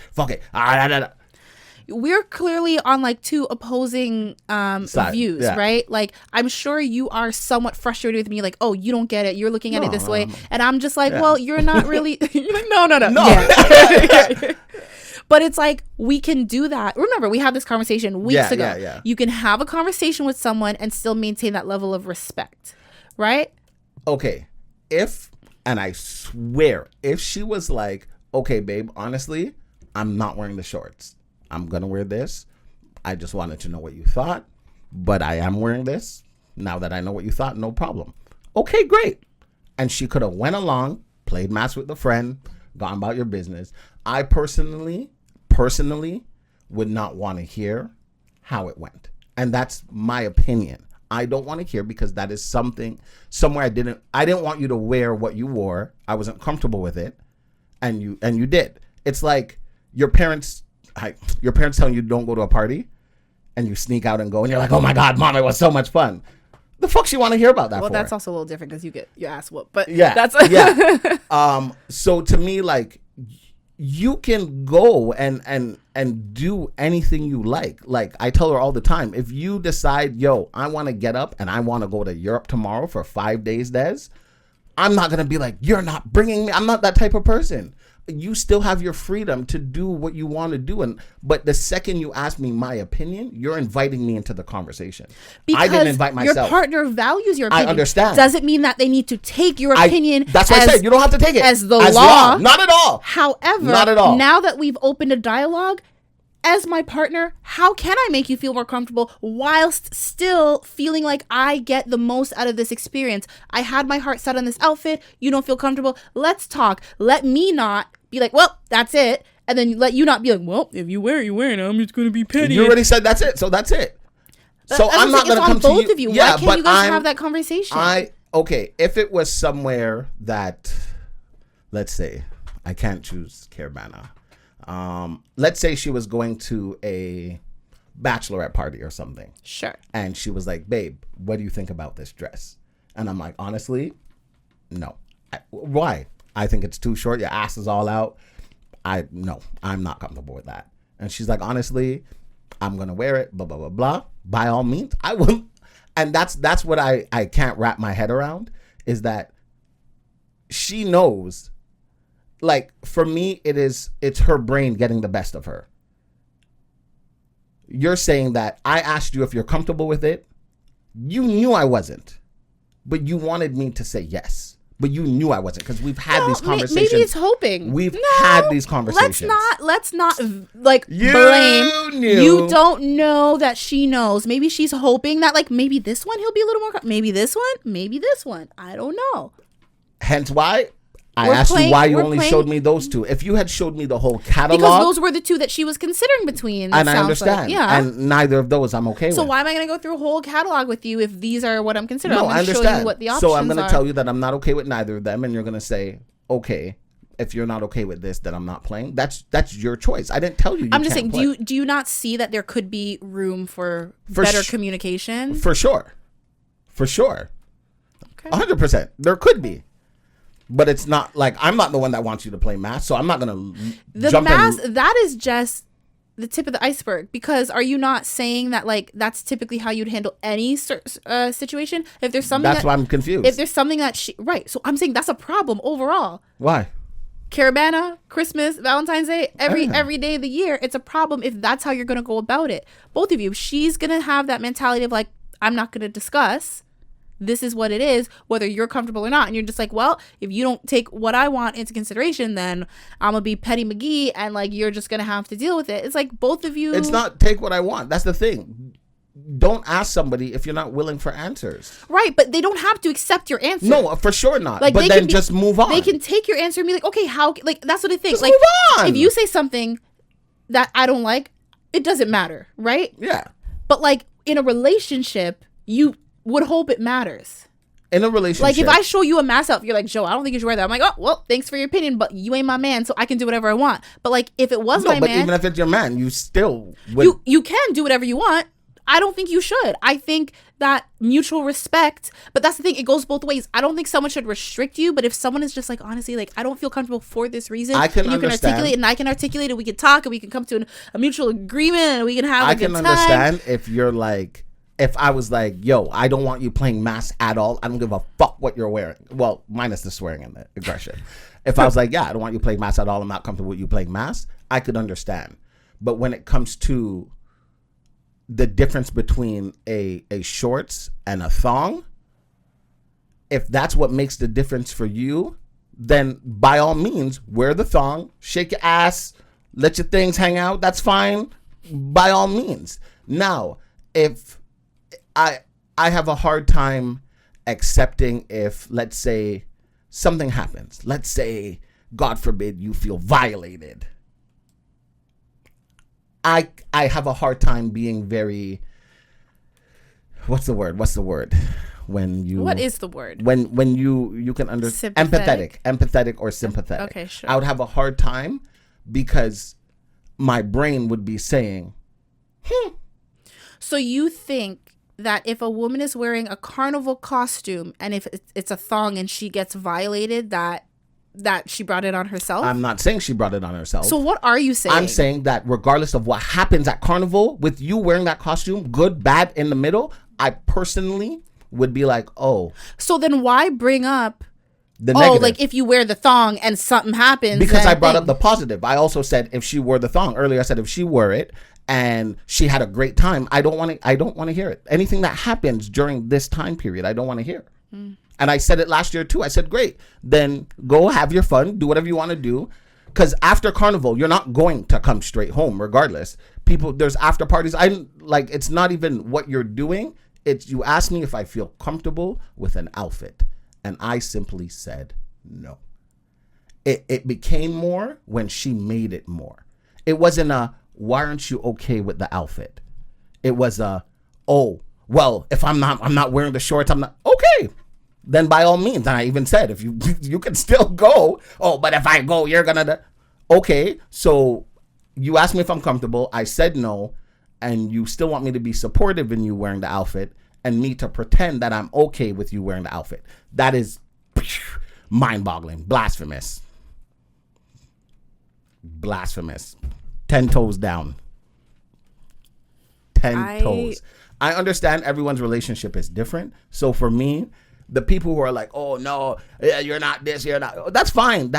A: We're clearly on like two opposing views, right? Like I'm sure you are somewhat frustrated with me, like, oh, you don't get it, you're looking at it this way, and I'm just like, well, you're not really. You're like, no. Yeah. But it's like we can do that. Remember, we had this conversation weeks ago.
B: Yeah.
A: You can have a conversation with someone and still maintain that level of respect, right?
B: Okay, and I swear, if she was like, okay, babe, honestly, I'm not wearing the shorts. I'm going to wear this. I just wanted to know what you thought, but I am wearing this. Now that I know what you thought, no problem. Okay, great. And she could have went along, played mass with the friend, gone about your business. I personally would not want to hear how it went. And that's my opinion. I don't want to hear because that is somewhere I didn't want you to wear what you wore. I wasn't comfortable with it. And you did. It's like your parents telling you don't go to a party and you sneak out and go and you're like, oh my God, mom, it was so much fun. The fuck she want to hear about that for?
A: Well, that's also a little different because you get your ass whooped. But
B: yeah,
A: that's
B: so to me, like, you can go and do anything you like. Like I tell her all the time, if you decide, yo, I want to get up and I want to go to Europe tomorrow for 5 days, Des, I'm not going to be like, you're not bringing me. I'm not that type of person. You still have your freedom to do what you want to do. But the second you ask me my opinion, you're inviting me into the conversation.
A: Because
B: I didn't invite myself.
A: Your partner values your opinion.
B: I understand.
A: Doesn't mean that they need to take your opinion.
B: That's what I said. You don't have to take it
A: as the law.
B: Not at all.
A: However,
B: not at all.
A: Now that we've opened a dialogue, as my partner, how can I make you feel more comfortable whilst still feeling like I get the most out of this experience? I had my heart set on this outfit. You don't feel comfortable. Let's talk. Let me not be like, well, that's it. And then let you not be like, well, if you wear it, you wear it. I'm just going to be petty.
B: You already said that's it. So that's it. So I'm not going to come to you.
A: It's on both of you.
B: Yeah,
A: why can't you guys have that conversation?
B: Okay, if it was somewhere that, let's say, I can't choose Caravana. Let's say she was going to a bachelorette party or something.
A: Sure.
B: And she was like, babe, what do you think about this dress? And I'm like, honestly, no. Why? I think it's too short. Your ass is all out. No, I'm not comfortable with that. And she's like, honestly, I'm going to wear it, blah, blah, blah, blah. By all means, I will. And that's what I can't wrap my head around, is that she knows. Like, for me, it's her brain getting the best of her. you're saying that I asked you if you're comfortable with it. You knew I wasn't, but you wanted me to say yes. But you knew I wasn't because we've had these conversations.
A: Maybe it's hoping.
B: We've had these conversations.
A: Let's not blame. You don't know that she knows. Maybe she's hoping that maybe this one he'll be a little more. Maybe this one. I don't know.
B: Hence why I asked you why you only showed me those two. If you had showed me the whole catalog,
A: because those were the two that she was considering between.
B: And I understand. And neither of those I'm okay with.
A: So why am I going to go through a whole catalog with you if these are what I'm considering?
B: No,
A: I'm
B: I
A: going to
B: understand.
A: show you what the options
B: so I'm going
A: are.
B: to tell you that I'm not okay with neither of them, and you're going to say, okay, if you're not okay with this, then I'm not playing. That's your choice. I didn't tell you.
A: I'm just saying. Do you not see that there could be room for better communication?
B: For sure.
A: Okay.
B: 100%. There could be. But it's not I'm not the one that wants you to play mass, so I'm not going to jump in.
A: That is just the tip of the iceberg, because are you not saying that that's typically how you'd handle any situation? If there's something
B: that's why I'm confused.
A: If there's something that so I'm saying that's a problem overall.
B: Why?
A: Caravana, Christmas, Valentine's Day, every day of the year, it's a problem if that's how you're going to go about it. Both of you, she's going to have that mentality of I'm not going to discuss. This is what it is, whether you're comfortable or not. And you're just well, if you don't take what I want into consideration, then I'm going to be Petty McGee and you're just going to have to deal with it. It's both of you.
B: It's not take what I want. That's the thing. Don't ask somebody if you're not willing for answers.
A: Right, but they don't have to accept your answer.
B: No, for sure not. But then just move on.
A: They can take your answer and be okay, how, that's what I think.
B: Just move on.
A: If you say something that I don't like, it doesn't matter, right?
B: Yeah.
A: But in a relationship, you would hope it matters.
B: In a relationship.
A: If I show you a mass outfit, you're Joe, I don't think you should wear that. I'm oh, well, thanks for your opinion, but you ain't my man, so I can do whatever I want. But if it was my man. But
B: even if it's your man, you still would.
A: You can do whatever you want. I don't think you should. I think that mutual respect, but that's the thing, it goes both ways. I don't think someone should restrict you, but if someone is just honestly, I don't feel comfortable for this reason,
B: I can
A: and you
B: understand.
A: can articulate it and I can articulate it, we can talk and we can come to a mutual agreement and we can have a good time.
B: I can understand if you're if I was yo, I don't want you playing mass at all. I don't give a fuck what you're wearing. Well, minus the swearing and the aggression. If I was yeah, I don't want you playing mass at all. I'm not comfortable with you playing mass. I could understand. But when it comes to the difference between a shorts and a thong, if that's what makes the difference for you, then by all means, wear the thong, shake your ass, let your things hang out. That's fine. By all means. Now, if I have a hard time accepting if, let's say, something happens. Let's say, God forbid, you feel violated. I have a hard time being very, what's the word? When you,
A: what is the word?
B: When you can understand, empathetic or sympathetic.
A: Okay, sure.
B: I would have a hard time because my brain would be saying,
A: So you think that if a woman is wearing a carnival costume and if it's a thong and she gets violated, that she brought it on herself?
B: I'm not saying she brought it on herself.
A: So what are you saying?
B: I'm saying that regardless of what happens at carnival, with you wearing that costume, good, bad, in the middle, I personally would be oh.
A: So then why bring up
B: the negative?
A: if you wear the thong and something happens?
B: Because I brought up the positive. I also said if she wore the thong. Earlier I said if she wore it and she had a great time, I don't want to hear it. Anything that happens during this time period, I don't want to hear. And I said it last year too. I said, great, then go have your fun, do whatever you want to do. Because after carnival, you're not going to come straight home regardless. There's after parties. It's not even what you're doing. It's you asked me if I feel comfortable with an outfit. And I simply said no. It became more when she made it more. It wasn't why aren't you okay with the outfit? It was oh, well, if I'm not wearing the shorts, I'm not okay. Then by all means, and I even said, if you can still go. Oh, but if I go, you're gonna. Okay, so you asked me if I'm comfortable. I said no, and you still want me to be supportive in you wearing the outfit, and me to pretend that I'm okay with you wearing the outfit. That is mind-boggling, blasphemous. 10 toes down. 10 toes. I understand everyone's relationship is different. So for me, the people who are oh no, you're not this, you're not. That's fine.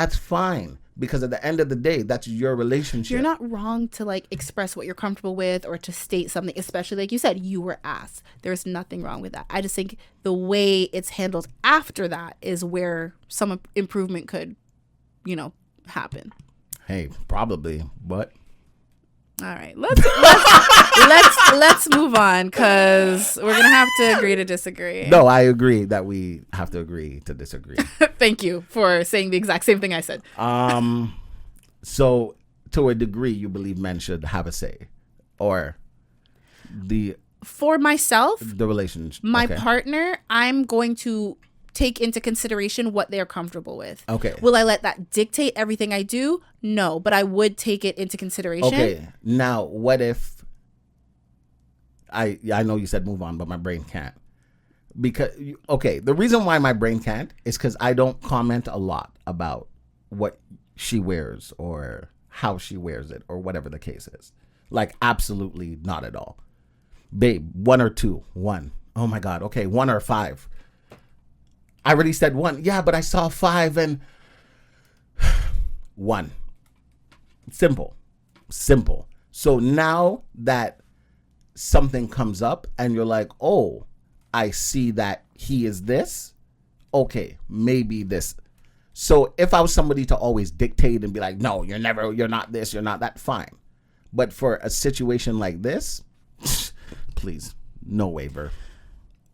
B: because at the end of the day, that's your relationship.
A: You're not wrong to like express what you're comfortable with or to state something, especially like you said, you were asked. There's nothing wrong with that. I just think the way it's handled after that is where some improvement could, happen.
B: Hey, probably, but
A: all right, let's move on because we're gonna have to agree to disagree.
B: No, I agree that we have to agree to disagree.
A: Thank you for saying the exact same thing I said.
B: So to a degree, you believe men should have a say, or
A: for myself,
B: the relationship,
A: my partner, I'm going to take into consideration what they're comfortable with.
B: Okay.
A: Will I let that dictate everything I do? No, but I would take it into consideration.
B: Okay. Now, what if I know you said move on, but my brain can't. Because the reason why my brain can't is because I don't comment a lot about what she wears or how she wears it or whatever the case is. Like, absolutely not at all. Babe, 1 or 2? 1. Oh my God. Okay, 1 or 5. I already said 1. Yeah, but I saw 5 and 1. Simple. So now that something comes up and you're like, oh, I see that he is this. Okay, maybe this. So if I was somebody to always dictate and be like, no, you're not this, you're not that, fine. But for a situation like this, please, no waiver.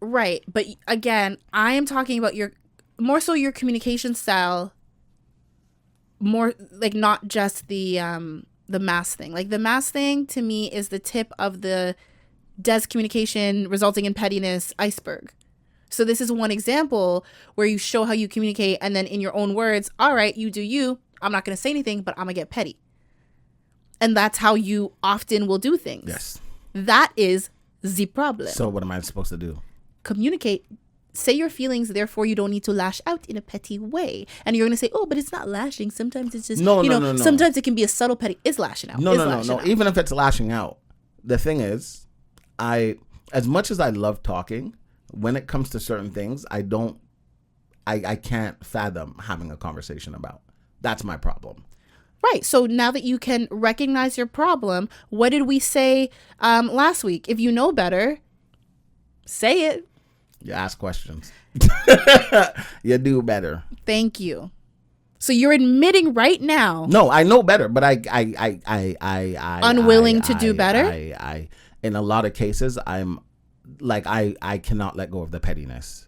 A: Right. But again, I am talking about your communication style, more like not just the mass thing. Like the mass thing to me is the tip of the Des communication resulting in pettiness iceberg. So this is one example where you show how you communicate and then in your own words, all right, you do you. I'm not going to say anything, but I'm going to get petty. And that's how you often will do things.
B: Yes.
A: That is the problem.
B: So what am I supposed to do?
A: Communicate. Say your feelings, therefore you don't need to lash out in a petty way. And you're going to say, oh, but it's not lashing. Sometimes it's just,
B: no.
A: Sometimes it can be a subtle petty. It's lashing out.
B: No. Even if it's lashing out, the thing is, as much as I love talking, when it comes to certain things, I can't fathom having a conversation about. That's my problem.
A: Right. So now that you can recognize your problem, what did we say last week? If you know better, say it.
B: You ask questions. You do better.
A: Thank you. So you're admitting right now.
B: No, I know better, but I
A: unwilling to do better.
B: I in a lot of cases, I'm like I cannot let go of the pettiness.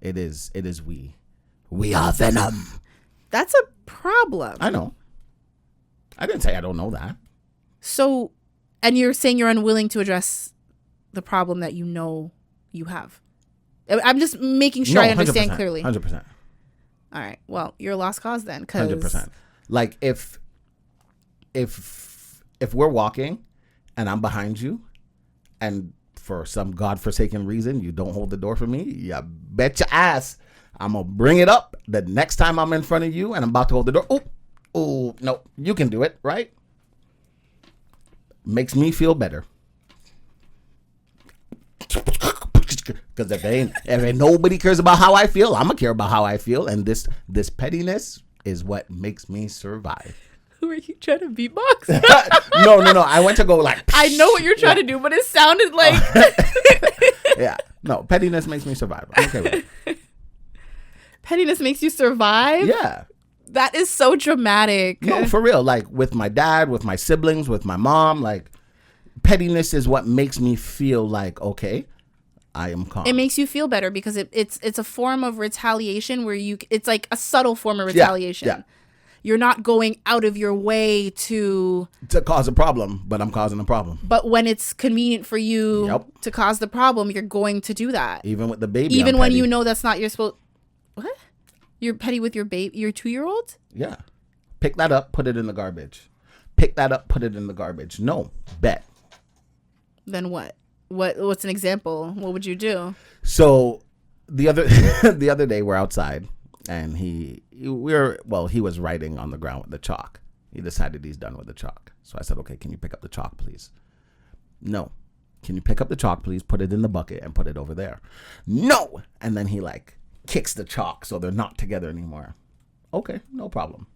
B: It is we are venom.
A: That's a problem.
B: I know. I didn't say I don't know that.
A: So, and you're saying you're unwilling to address the problem that you know you have. I'm just making sure I understand clearly.
B: 100%.
A: All right. Well, you're a lost cause then.
B: 100%. Like if we're walking and I'm behind you and for some godforsaken reason you don't hold the door for me, you bet your ass I'm going to bring it up the next time I'm in front of you and I'm about to hold the door. Oh, no, you can do it, right? Makes me feel better. Because if ain't nobody cares about how I feel, I'm going to care about how I feel. And this pettiness is what makes me survive.
A: Who are you trying to beatbox?
B: No. I went to go like...
A: I know what you're trying to do, but it sounded like...
B: Yeah. No, pettiness makes me survive. I'm okay with it.
A: Pettiness makes you survive?
B: Yeah.
A: That is so dramatic.
B: No, for real. Like with my dad, with my siblings, with my mom, like pettiness is what makes me feel like, okay, I am calm.
A: It makes you feel better because it's a form of retaliation where it's like a subtle form of retaliation.
B: Yeah.
A: You're not going out of your way to
B: cause a problem, but I'm causing a problem.
A: But when it's convenient for you to cause the problem, you're going to do that.
B: Even with the baby.
A: Even when you know that's not your supposed. What? You're petty with your baby, your 2-year-old?
B: Yeah. Pick that up, put it in the garbage. Pick that up, put it in the garbage. No, bet.
A: Then what? What's an example? What would you do?
B: So the other day we're outside and he was writing on the ground with the chalk. He decided he's done with the chalk. So I said, okay, can you pick up the chalk, please? No. Can you pick up the chalk, please? Put it in the bucket and put it over there. No. And then he kicks the chalk so they're not together anymore. Okay, no problem.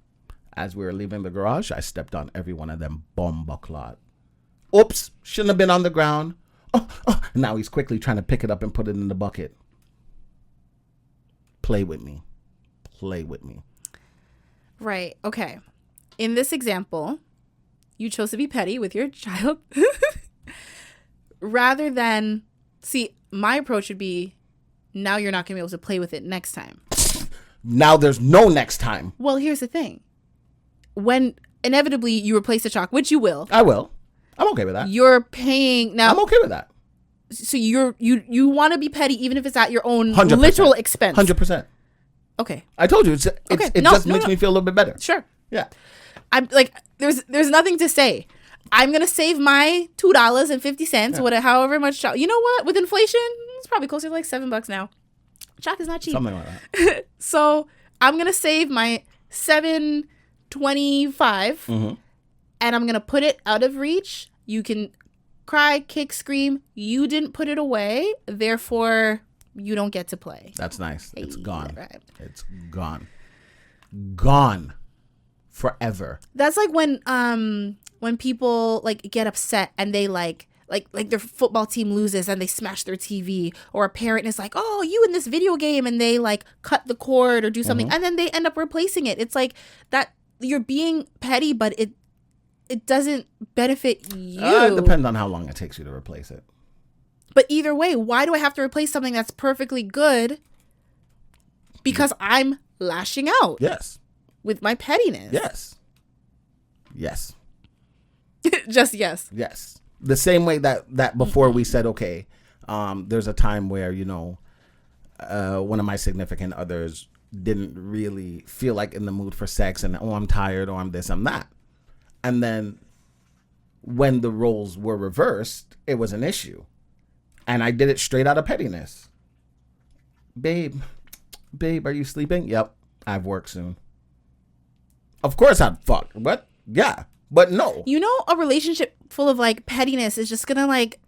B: As we were leaving the garage, I stepped on every one of them bomba clot. Oops, shouldn't have been on the ground. Oh. Now he's quickly trying to pick it up and put it in the bucket. Play with me. Play with me.
A: Right. Okay. In this example, you chose to be petty with your child. Rather than, see, my approach would be, now you're not going to be able to play with it next time.
B: Now there's no next time.
A: Well, here's the thing. When inevitably you replace the chalk, which you will.
B: I will. I'm okay with that.
A: You're paying now.
B: I'm okay with that.
A: So you want to be petty even if it's at your own
B: 100%.
A: literal expense.
B: 100%.
A: Okay.
B: I told you. It just makes me feel a little bit better.
A: Sure.
B: Yeah.
A: I'm like, there's nothing to say. I'm gonna save my $2.50, however much. You know what? With inflation, it's probably closer to like $7 now. Chalk is not cheap.
B: Something like that.
A: So I'm gonna save my $7.25, and I'm gonna put it out of reach. You can cry, kick, scream. You didn't put it away, therefore you don't get to play.
B: That's nice. It's gone.
A: Right.
B: It's gone. Gone. Forever.
A: That's like when people like get upset and they like their football team loses and they smash their TV, or a parent is like, oh, you in this video game, and they like cut the cord or do something, and then they end up replacing it. It's like that you're being petty, but it doesn't benefit you.
B: It depends on how long it takes you to replace it.
A: But either way, why do I have to replace something that's perfectly good because I'm lashing out?
B: Yes.
A: With my pettiness.
B: Yes. Yes.
A: Just yes.
B: Yes. The same way that before we said, okay, there's a time where, one of my significant others didn't really feel like in the mood for sex, and, I'm tired, or I'm this, I'm that. And then when the roles were reversed, it was an issue. And I did it straight out of pettiness. Babe, are you sleeping? Yep. I have work soon. Of course I'd fuck. But yeah. But no.
A: A relationship full of like pettiness is just gonna like,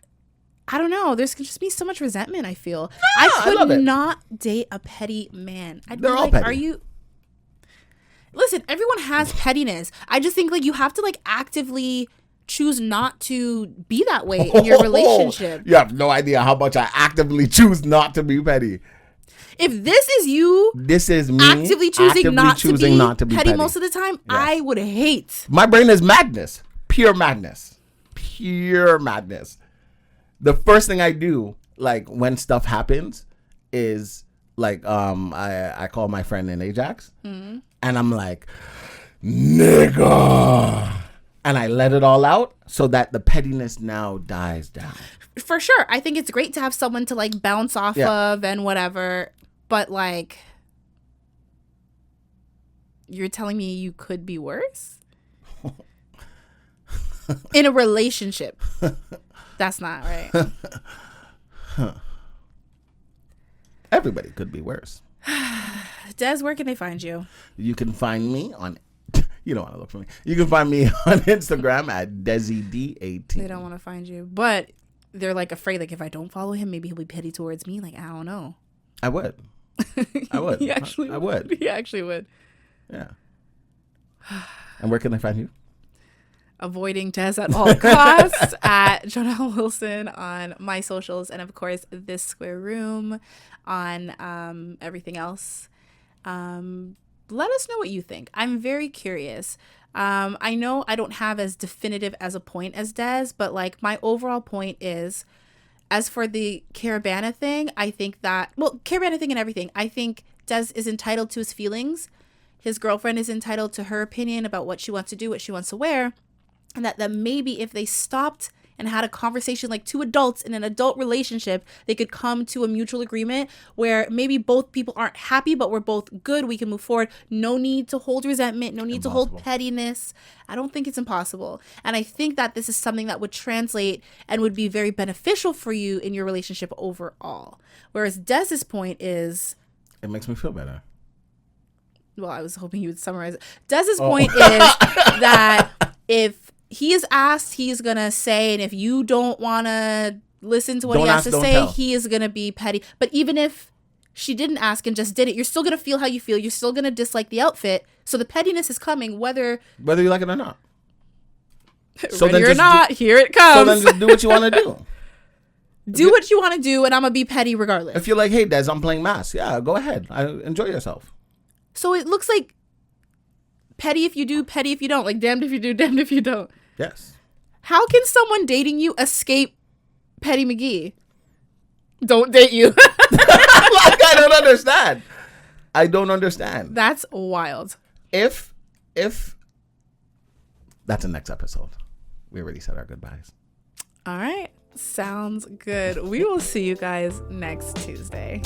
A: I don't know. There's gonna just be so much resentment, I feel.
B: Yeah,
A: I could not date a petty man.
B: They're all petty.
A: Are you? Listen, everyone has pettiness. I just think like you have to like actively choose not to be that way in your relationship.
B: You have no idea how much I actively choose not to be petty.
A: If this is you,
B: this is me
A: actively choosing not to be petty most of the time,
B: yes.
A: I would hate.
B: My brain is madness. Pure madness. Pure madness. The first thing I do, like when stuff happens, is like I call my friend in Ajax, and I'm like, nigga. And I let it all out so that the pettiness now dies down.
A: For sure. I think it's great to have someone to like bounce off of and whatever. But like, you're telling me you could be worse? In a relationship. That's not right.
B: Everybody could be worse.
A: Des, where can they find you?
B: You can find me on... You don't want to look for me. You can find me on Instagram at DesiD18.
A: They don't want to find you. But they're like afraid, like if I don't follow him, maybe he'll be petty towards me. Like, I don't know.
B: I would. I would.
A: He actually
B: I would.
A: He actually would.
B: Yeah. And where can they find you?
A: Avoiding Des at all costs at Jonel Wilson on my socials. And of course, This Square Room on everything else. Let us know what you think. I'm very curious. I know I don't have as definitive as a point as Des, but like my overall point is, as for the Caravana thing, I think that, well, Caravana thing and everything, I think Des is entitled to his feelings. His girlfriend is entitled to her opinion about what she wants to do, what she wants to wear. And that maybe if they stopped and had a conversation like two adults in an adult relationship, they could come to a mutual agreement where maybe both people aren't happy, but we're both good. We can move forward. No need to hold resentment. No need to hold pettiness. I don't think it's impossible. And I think that this is something that would translate and would be very beneficial for you in your relationship overall. Whereas Des's point is...
B: It makes me feel better.
A: Well, I was hoping you would summarize it. Des's point is that if he is asked, he's going to say, and if you don't want to listen to what he has to say, he is going to be petty. But even if she didn't ask and just did it, you're still going to feel how you feel. You're still going to dislike the outfit. So the pettiness is coming whether
B: you like it or not. So
A: ready
B: then
A: or not, here it comes.
B: So then just do what you want to do.
A: Do what you want to do, and I'm gonna be petty regardless.
B: If you're like, hey, Des, I'm playing mass. Yeah, go ahead. Enjoy yourself.
A: So it looks like petty if you do, petty if you don't. Like damned if you do, damned if you don't.
B: Yes.
A: How can someone dating you escape Petty McGee? Don't date you.
B: I don't understand. I don't understand.
A: That's wild.
B: If that's the next episode. We already said our goodbyes.
A: All right. Sounds good. We will see you guys next Tuesday.